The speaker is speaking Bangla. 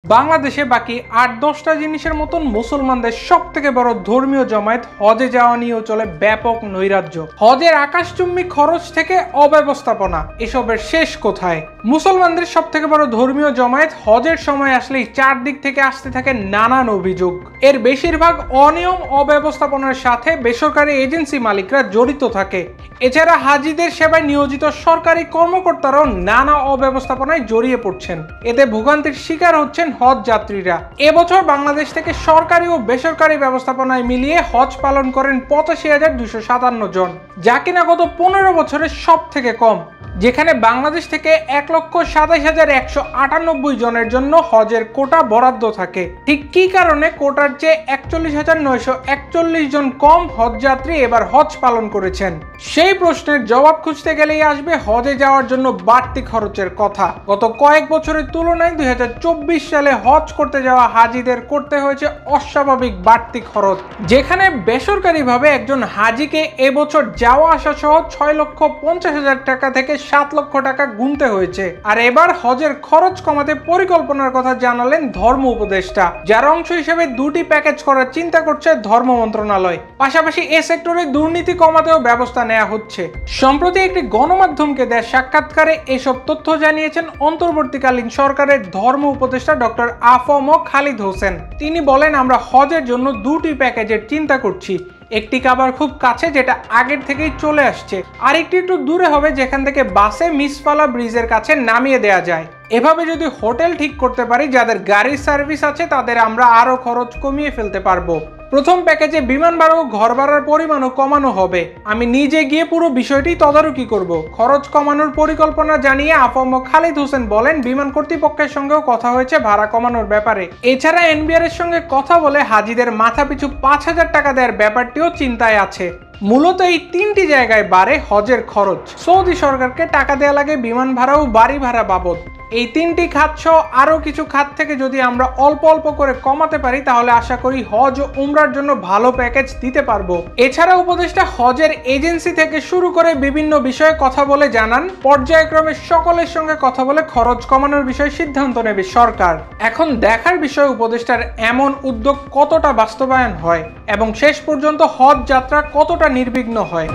বাংলাদেশে বাকি ৮-১০টা জিনিসের মতন মুসলমানদের সব থেকে বড় ধর্মীয় জমায়েত হজে যাওয়া নিয়েও চলে ব্যাপক নৈরাজ্য। হজের আকাশচুম্বী খরচ থেকে অব্যবস্থাপনা, এসবের শেষ কোথায়? মুসলমানদের সব থেকে বড় ধর্মীয় জমায়েত হজের সময় আসলেই চারদিক থেকে আসতে থাকে নানান অভিযোগ। এর বেশিরভাগ অনিয়ম অব্যবস্থাপনার সাথে বেসরকারি এজেন্সি মালিকরা জড়িত থাকে। এছাড়া হাজিদের সেবায় নিয়োজিত সরকারি কর্মকর্তারাও নানা অব্যবস্থাপনায় জড়িয়ে পড়ছেন। এতে ভোগান্তির শিকার হচ্ছেন হজ যাত্রীরা। এবছর বাংলাদেশ থেকে সরকারি ও বেসরকারি ব্যবস্থাপনায় মিলিয়ে হজ পালন করেন ৮৫,২৫৭ জন, যা কিনা গত ১৫ বছরের সব থেকে কম। যেখানে বাংলাদেশ থেকে ১,২৭,১৯৮ জনের জন্য হজের কোটা বরাদ্দ থাকে। ঠিক কী কারণে কোটার চেয়ে ৪১,৯৪১ জন কম হজযাত্রী এবার হজ পালন করেছেন? সেই প্রশ্নের জবাব খুঁজতে গেলেই আসবে হজে যাওয়ার জন্য বাড়তি খরচের কথা। গত কয়েক বছরের তুলনায় ২০২৪ সালে হজ করতে যাওয়া হাজিদের করতে হয়েছে অস্বাভাবিক বাড়তি খরচ। যেখানে বেসরকারিভাবে একজন হাজিকে এবছর যাওয়া আসা সহ ৬,৫০,০০০ টাকা থেকে ৭ লক্ষ টাকা গুনতে হয়েছে। আর এবার হজের খরচ কমাতে পরিকল্পনার কথা জানালেন ধর্ম উপদেষ্টা, যার অংশ হিসেবে ২টি প্যাকেজ করার চিন্তা করছে ধর্ম মন্ত্রণালয়। পাশাপাশি এ সেক্টরে দুর্নীতি কমাতেও ব্যবস্থা নেওয়া হচ্ছে। সম্প্রতি একটি গণমাধ্যমকে দেয়া সাক্ষাৎকারে এসব তথ্য জানিয়েছেন অন্তর্বর্তীকালীন সরকারের ধর্ম উপদেষ্টা ডক্টর আ.ফ.ম. খালিদ হোসেন। তিনি বলেন, আমরা হজের জন্য ২টি প্যাকেজের চিন্তা করছি। একটি কাবার খুব কাছে, যেটা আগের থেকেই চলে আসছে, আর একটু দূরে হবে, যেখান থেকে বাসে মিসফালা ব্রিজের কাছে নামিয়ে দেয়া যায়। এভাবে যদি হোটেল ঠিক করতে পারি, যাদের গাড়ির সার্ভিস আছে, তাদের আমরা আরো খরচ কমিয়ে ফেলতে পারবো। প্রথম প্যাকেজে বিমান ভাড়া ও ঘর ভাড়ার পরিমাণও কমানো হবে। আমি নিজে গিয়ে পুরো বিষয়টি তদারকি করব। খরচ কমানোর পরিকল্পনা জানিয়ে আ.ফ.ম. খালিদ হোসেন বলেন, বিমান কর্তৃপক্ষের সঙ্গেও কথা হয়েছে ভাড়া কমানোর ব্যাপারে। এছাড়া এনবিআর এর সঙ্গে কথা বলে হাজিদের মাথাপিছু ৫,০০০ টাকা দেওয়ার ব্যাপারটিও চিন্তায় আছে। মূলত এই ৩টি জায়গায় বাড়ে হজের খরচ। সৌদি সরকারকে টাকা দেওয়া লাগে বিমান ভাড়া ও বাড়ি ভাড়া বাবদ। এই ৩টি খাত সহ আরও কিছু খাত থেকে যদি আমরা অল্প অল্প করে কমাতে পারি, তাহলে আশা করি হজ ও উমরার জন্য ভালো প্যাকেজ দিতে পারবো। এছাড়া উপদেষ্টা হজের এজেন্সি থেকে শুরু করে বিভিন্ন বিষয়ে কথা বলে জানান, পর্যায়ক্রমে সকলের সঙ্গে কথা বলে খরচ কমানোর বিষয়ে সিদ্ধান্ত নেবে সরকার। এখন দেখার বিষয় উপদেষ্টার এমন উদ্যোগ কতটা বাস্তবায়ন হয় এবং শেষ পর্যন্ত হজ যাত্রা কতটা নির্বিঘ্ন হয়।